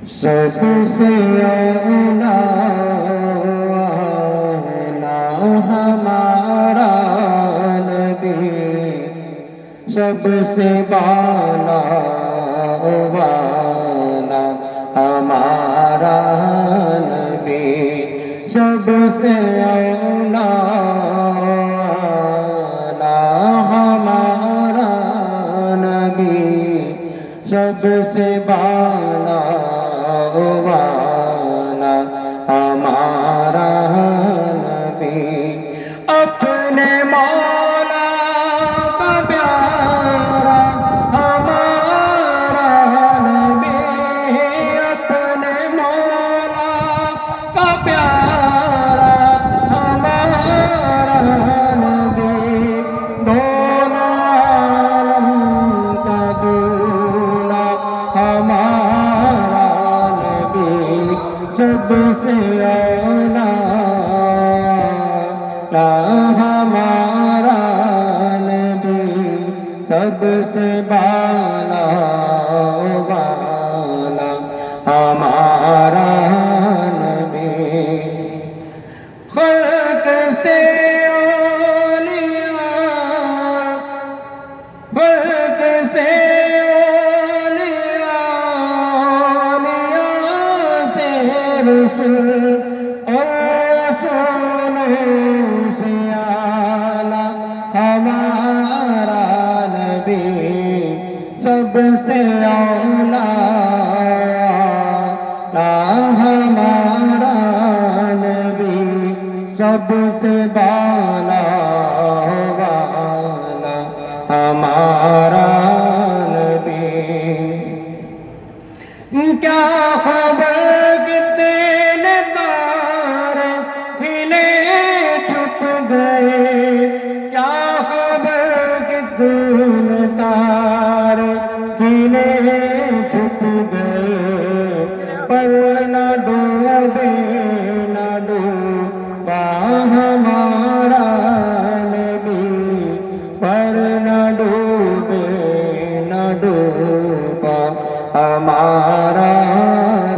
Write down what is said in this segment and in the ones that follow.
سب سے اولا ہمارا نبی، سب سے بالا والا ہمارا نبی، سب سے اولا ہمارا نبی، سب سے بالا والا ہمارا نبی، اپنے مولا کا پیارا ہمارا نبی، اپنے مولا کا پیارا ہمارا نبی، دونوں عالم کا دولا ہمارا نبی، سب سے اولا ہمارا نبی، سب سے بالا والا ہمارا نبی، خلق سے اولیاء، خلق سے اولیاء، اولیاء سے رسول اور رسولوں سے اعلیٰ ہمارا نبی، سب سے اولا ہمارا نبی، سب سے بالا والا ہمارا نبی، کیا خبر کتنے تارے کھلے چھپ گئے، کیا خبر کتنے تارے کھلے چھپ گئے، پر نہ ڈوبے نہ ڈوبا ہمارا نبی، پر نہ ڈوبے نہ ڈوبا ہمارا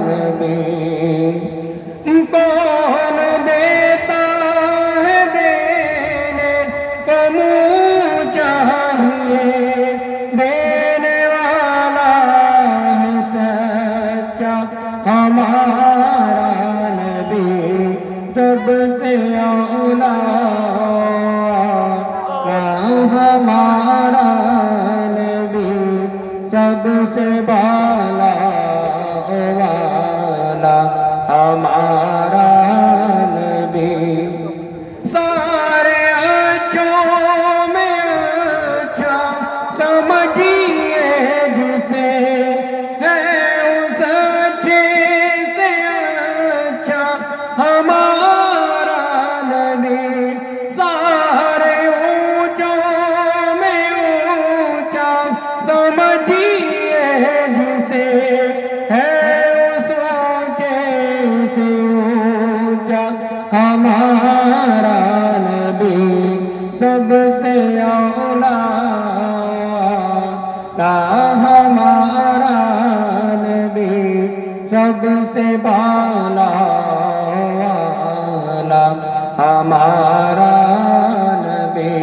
نبی، کون دیتا ہے دینے کو منہ چاہیے، دینے والا ہے سچا ہمارا نبی، سب سے اولا ہمارا نبی، سب سے بالا والا ہمارا نبی، سارے اچھوں میں اچھا سمجھیے جسے، ہے اس اچھے سے اچھا ہمارا نبی، سارے اونچوں میں اونچا سمجھیے جسے، ہے اس اونچے سے اونچا ہمارا نبی، سب سے اولا ہمارا نبی، سب سے بالا والا ہمارا نبی،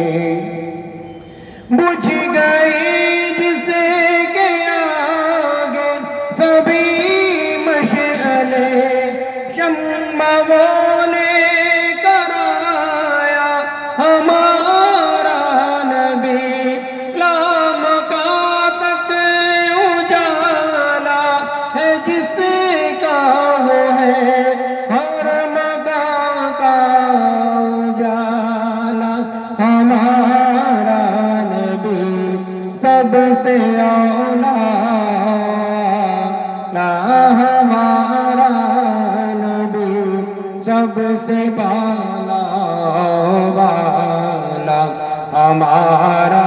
بجھ گئی جسے کے آگے سبھی مشعلیں، شمع وہ لے کر آیا ہمارا نبی، لامکاں تک اجالا ہے جس کا وہ ہے، ہر مکاں کا اجالا ہمارا نبی، سب سے اولا ہمارا نبی، سب سے بالا والا ہمارا